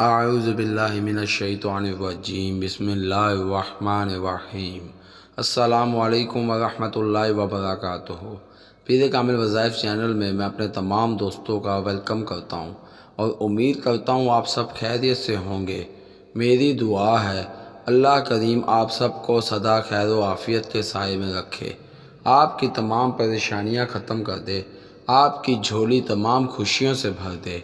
اعوذ باللہ من الشیطان الرجیم بسم اللہ الرحمن الرحیم۔ السلام علیکم ورحمۃ اللہ وبرکاتہ۔ پیر کامل وظائف چینل میں اپنے تمام دوستوں کا ویلکم کرتا ہوں اور امید کرتا ہوں آپ سب خیریت سے ہوں گے۔ میری دعا ہے اللہ کریم آپ سب کو سدا خیر و عافیت کے سائے میں رکھے، آپ کی تمام پریشانیاں ختم کر دے، آپ کی جھولی تمام خوشیوں سے بھر دے،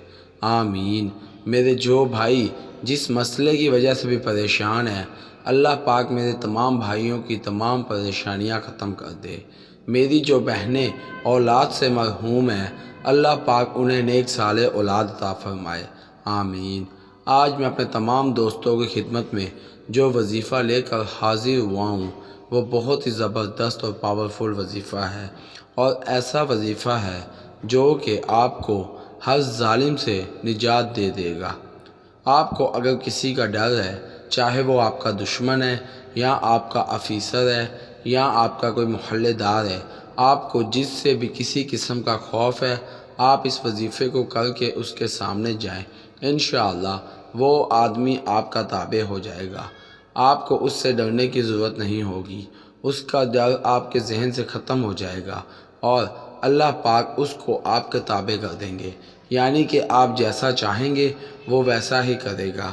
آمین۔ میرے جو بھائی جس مسئلے کی وجہ سے بھی پریشان ہیں، اللہ پاک میرے تمام بھائیوں کی تمام پریشانیاں ختم کر دے۔ میری جو بہنیں اولاد سے محروم ہیں، اللہ پاک انہیں نیک صالح اولاد عطا فرمائے، آمین۔ آج میں اپنے تمام دوستوں کی خدمت میں جو وظیفہ لے کر حاضر ہوا ہوں وہ بہت ہی زبردست اور پاورفل وظیفہ ہے، اور ایسا وظیفہ ہے جو کہ آپ کو ہر ظالم سے نجات دے دے گا۔ آپ کو اگر کسی کا ڈر ہے، چاہے وہ آپ کا دشمن ہے یا آپ کا آفیسر ہے یا آپ کا کوئی محلے دار ہے، آپ کو جس سے بھی کسی قسم کا خوف ہے، آپ اس وظیفے کو کر کے اس کے سامنے جائیں، انشاءاللہ وہ آدمی آپ کا تابع ہو جائے گا۔ آپ کو اس سے ڈرنے کی ضرورت نہیں ہوگی، اس کا ڈر آپ کے ذہن سے ختم ہو جائے گا اور اللہ پاک اس کو آپ کے تابع کر دیں گے، یعنی کہ آپ جیسا چاہیں گے وہ ویسا ہی کرے گا۔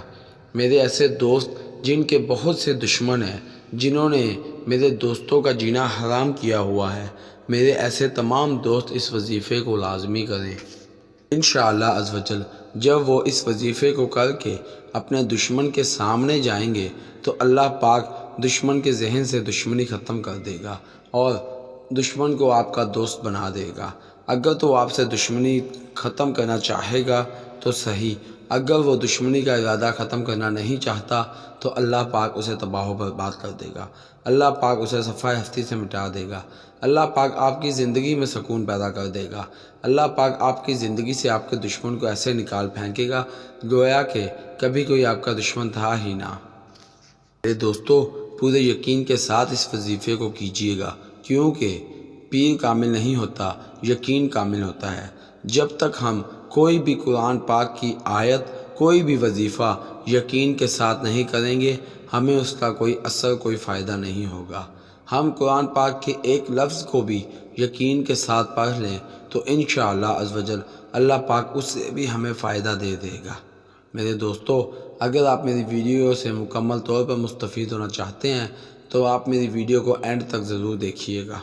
میرے ایسے دوست جن کے بہت سے دشمن ہیں، جنہوں نے میرے دوستوں کا جینا حرام کیا ہوا ہے، میرے ایسے تمام دوست اس وظیفے کو لازمی کریں۔ انشاءاللہ عزوجل جب وہ اس وظیفے کو کر کے اپنے دشمن کے سامنے جائیں گے تو اللہ پاک دشمن کے ذہن سے دشمنی ختم کر دے گا اور دشمن کو آپ کا دوست بنا دے گا۔ اگر تو آپ سے دشمنی ختم کرنا چاہے گا تو صحیح، اگر وہ دشمنی کا ارادہ ختم کرنا نہیں چاہتا تو اللہ پاک اسے تباہ و برباد کر دے گا، اللہ پاک اسے صفحہ ہستی سے مٹا دے گا، اللہ پاک آپ کی زندگی میں سکون پیدا کر دے گا، اللہ پاک آپ کی زندگی سے آپ کے دشمن کو ایسے نکال پھینکے گا گویا کہ کبھی کوئی آپ کا دشمن تھا ہی نہ۔ میرے دوستو، پورے یقین کے ساتھ اس وظیفے کو کیجیے گا، کیونکہ پیر کامل نہیں ہوتا، یقین کامل ہوتا ہے۔ جب تک ہم کوئی بھی قرآن پاک کی آیت، کوئی بھی وظیفہ یقین کے ساتھ نہیں کریں گے، ہمیں اس کا کوئی اثر، کوئی فائدہ نہیں ہوگا۔ ہم قرآن پاک کے ایک لفظ کو بھی یقین کے ساتھ پڑھ لیں تو انشاءاللہ عزوجل اللہ پاک اس سے بھی ہمیں فائدہ دے دے گا۔ میرے دوستو، اگر آپ میری ویڈیو سے مکمل طور پر مستفید ہونا چاہتے ہیں تو آپ میری ویڈیو کو اینڈ تک ضرور دیکھیے گا۔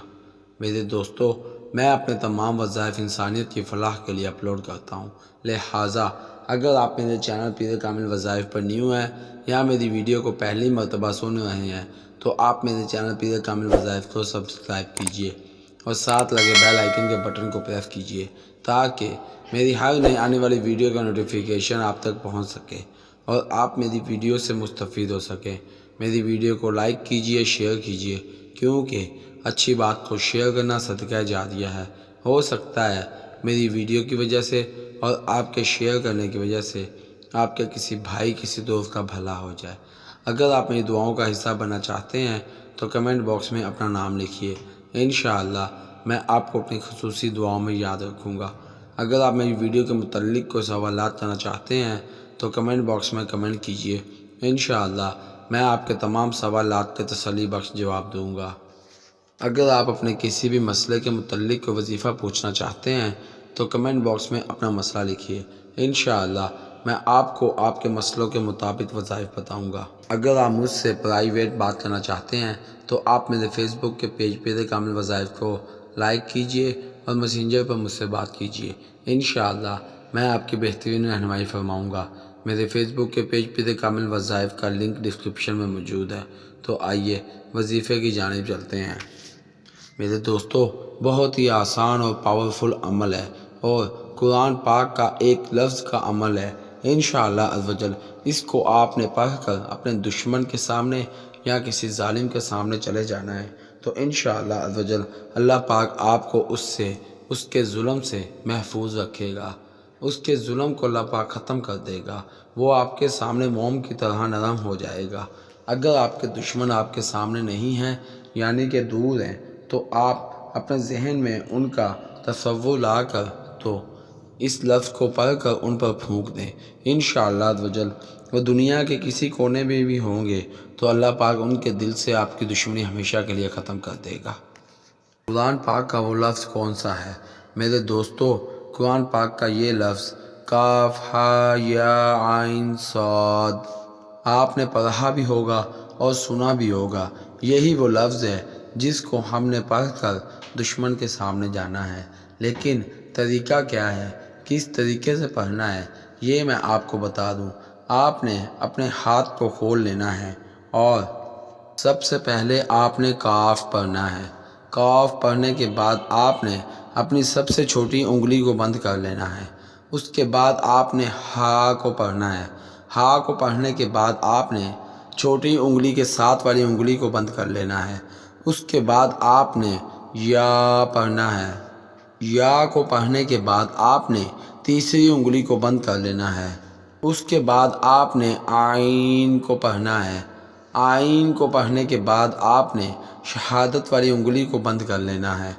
میرے دوستو، میں اپنے تمام وظائف انسانیت کی فلاح کے لیے اپلوڈ کرتا ہوں، لہٰذا اگر آپ میرے چینل پیر کامل وظائف پر نیو ہیں یا میری ویڈیو کو پہلی مرتبہ سن رہے ہیں تو آپ میرے چینل پیر کامل وظائف کو سبسکرائب کیجئے اور ساتھ لگے بیل آئیکن کے بٹن کو پریس کیجئے تاکہ میری ہر نئی آنے والی ویڈیو کا نوٹیفیکیشن آپ تک پہنچ سکے اور آپ میری ویڈیو سے مستفید ہو سکیں۔ میری ویڈیو کو لائک کیجئے، شیئر کیجئے، کیونکہ اچھی بات کو شیئر کرنا صدقہ جاریہ ہے۔ ہو سکتا ہے میری ویڈیو کی وجہ سے اور آپ کے شیئر کرنے کی وجہ سے آپ کے کسی بھائی، کسی دوست کا بھلا ہو جائے۔ اگر آپ میری دعاؤں کا حصہ بننا چاہتے ہیں تو کمنٹ باکس میں اپنا نام لکھیے، انشاءاللہ میں آپ کو اپنی خصوصی دعاؤں میں یاد رکھوں گا۔ اگر آپ میری ویڈیو کے متعلق کوئی سوالات کرنا چاہتے ہیں تو کمنٹ باکس میں کمنٹ کیجئے، انشاءاللہ میں آپ کے تمام سوالات کے تسلی بخش جواب دوں گا۔ اگر آپ اپنے کسی بھی مسئلے کے متعلق کوئی وظیفہ پوچھنا چاہتے ہیں تو کمنٹ باکس میں اپنا مسئلہ لکھیے، انشاءاللہ میں آپ کو آپ کے مسئلوں کے مطابق وظائف بتاؤں گا۔ اگر آپ مجھ سے پرائیویٹ بات کرنا چاہتے ہیں تو آپ میرے فیس بک کے پیج پیر کامل وظائف کو لائک کیجئے اور میسنجر پر مجھ سے بات کیجئے، انشاءاللہ میں آپ کی بہترین رہنمائی فرماؤں گا۔ میرے فیس بک کے پیج پیر کامل وظائف کا لنک ڈسکرپشن میں موجود ہے، تو آئیے وظیفے کی جانب چلتے ہیں۔ میرے دوستو، بہت ہی آسان اور پاورفل عمل ہے اور قرآن پاک کا ایک لفظ کا عمل ہے، انشاءاللہ عزوجل اس کو آپ نے پڑھ کر اپنے دشمن کے سامنے یا کسی ظالم کے سامنے چلے جانا ہے تو انشاءاللہ عزوجل اللہ پاک آپ کو اس کے ظلم سے محفوظ رکھے گا، اس کے ظلم کو اللہ پاک ختم کر دے گا، وہ آپ کے سامنے موم کی طرح نرم ہو جائے گا۔ اگر آپ کے دشمن آپ کے سامنے نہیں ہیں یعنی کہ دور ہیں تو آپ اپنے ذہن میں ان کا تصور لا کر تو اس لفظ کو پڑھ کر ان پر پھونک دیں، انشاءاللہ عز و جل وہ دنیا کے کسی کونے میں بھی ہوں گے تو اللہ پاک ان کے دل سے آپ کی دشمنی ہمیشہ کے لیے ختم کر دے گا۔ قرآن پاک کا وہ لفظ کون سا ہے؟ میرے دوستو، قرآن پاک کا یہ لفظ کاف ہا یا عین صاد، آپ نے پڑھا بھی ہوگا اور سنا بھی ہوگا۔ یہی وہ لفظ ہے جس کو ہم نے پڑھ کر دشمن کے سامنے جانا ہے، لیکن طریقہ کیا ہے، کس طریقے سے پڑھنا ہے، یہ میں آپ کو بتا دوں۔ آپ نے اپنے ہاتھ کو کھول لینا ہے اور سب سے پہلے آپ نے کاف پڑھنا ہے۔ کاف پڑھنے کے بعد آپ نے اپنی سب سے چھوٹی انگلی کو بند کر لینا ہے۔ اس کے بعد آپ نے ہا کو پڑھنا ہے۔ ہا کو پڑھنے کے بعد آپ نے چھوٹی انگلی کے ساتھ والی انگلی کو بند کر لینا ہے۔ اس کے بعد آپ نے یا پڑھنا ہے۔ یا کو پڑھنے کے بعد آپ نے تیسری انگلی کو بند کر لینا ہے۔ اس کے بعد آپ نے عین کو پڑھنا ہے۔ عین کو پڑھنے کے بعد آپ نے شہادت والی انگلی کو بند کر لینا ہے۔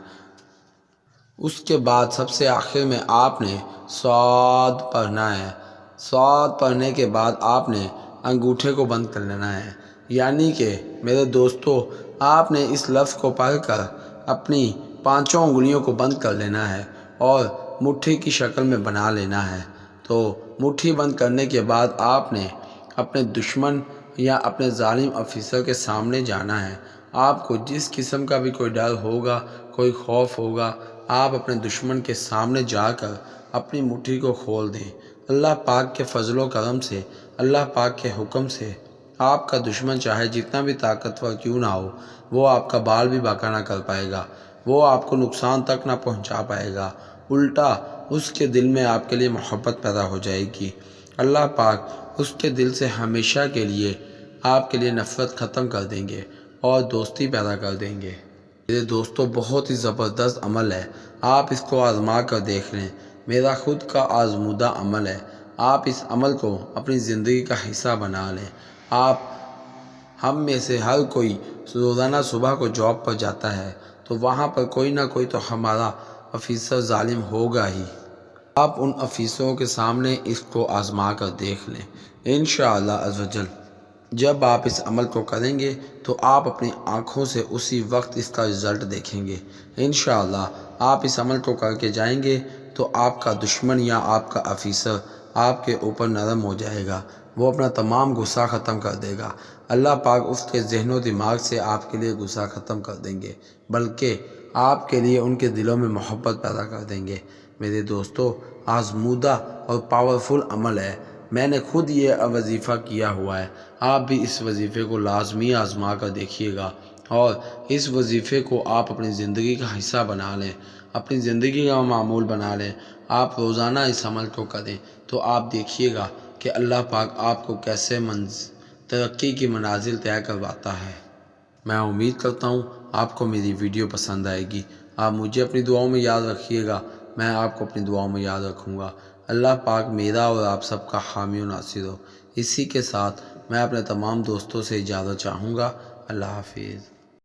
اس کے بعد سب سے آخر میں آپ نے صاد پڑھنا ہے۔ صاد پڑھنے کے بعد آپ نے انگوٹھے کو بند کر لینا ہے۔ یعنی کہ میرے دوستو، آپ نے اس لفظ کو پڑھ کر اپنی پانچوں انگلیوں کو بند کر لینا ہے اور مٹھی کی شکل میں بنا لینا ہے۔ تو مٹھی بند کرنے کے بعد آپ نے اپنے دشمن یا اپنے ظالم آفیسر کے سامنے جانا ہے۔ آپ کو جس قسم کا بھی کوئی ڈر ہوگا، کوئی خوف ہوگا، آپ اپنے دشمن کے سامنے جا کر اپنی مٹھی کو کھول دیں۔ اللہ پاک کے فضل و کرم سے، اللہ پاک کے حکم سے آپ کا دشمن چاہے جتنا بھی طاقتور کیوں نہ ہو، وہ آپ کا بال بھی باقا نہ کر پائے گا، وہ آپ کو نقصان تک نہ پہنچا پائے گا، الٹا اس کے دل میں آپ کے لیے محبت پیدا ہو جائے گی۔ اللہ پاک اس کے دل سے ہمیشہ کے لیے آپ کے لیے نفرت ختم کر دیں گے اور دوستی پیدا کر دیں گے۔ میرے دوستو، بہت ہی زبردست عمل ہے، آپ اس کو آزما کر دیکھ لیں۔ میرا خود کا آزمودہ عمل ہے، آپ اس عمل کو اپنی زندگی کا حصہ بنا لیں۔ ہم میں سے ہر کوئی روزانہ صبح کو جاب پر جاتا ہے تو وہاں پر کوئی نہ کوئی تو ہمارا آفیسر ظالم ہوگا ہی۔ آپ ان آفیسروں کے سامنے اس کو آزما کر دیکھ لیں، انشاءاللہ عز و جل جب آپ اس عمل کو کریں گے تو آپ اپنی آنکھوں سے اسی وقت اس کا رزلٹ دیکھیں گے۔ انشاءاللہ آپ اس عمل کو کر کے جائیں گے تو آپ کا دشمن یا آپ کا آفیسر آپ کے اوپر نرم ہو جائے گا، وہ اپنا تمام غصہ ختم کر دے گا۔ اللہ پاک اس کے ذہن و دماغ سے آپ کے لیے غصہ ختم کر دیں گے، بلکہ آپ کے لیے ان کے دلوں میں محبت پیدا کر دیں گے۔ میرے دوستو، آزمودہ اور پاورفل عمل ہے، میں نے خود یہ وظیفہ کیا ہوا ہے، آپ بھی اس وظیفے کو لازمی آزما کر دیکھیے گا اور اس وظیفے کو آپ اپنی زندگی کا حصہ بنا لیں، اپنی زندگی کا معمول بنا لیں۔ آپ روزانہ اس عمل کو کریں تو آپ دیکھیے گا کہ اللہ پاک آپ کو کیسے ترقی کی منازل طے کرواتا ہے۔ میں امید کرتا ہوں آپ کو میری ویڈیو پسند آئے گی۔ آپ مجھے اپنی دعاؤں میں یاد رکھیے گا، میں آپ کو اپنی دعاؤں میں یاد رکھوں گا۔ اللہ پاک میرا اور آپ سب کا حامی و ناصر ہو۔ اسی کے ساتھ میں اپنے تمام دوستوں سے اجازت چاہوں گا۔ اللہ حافظ۔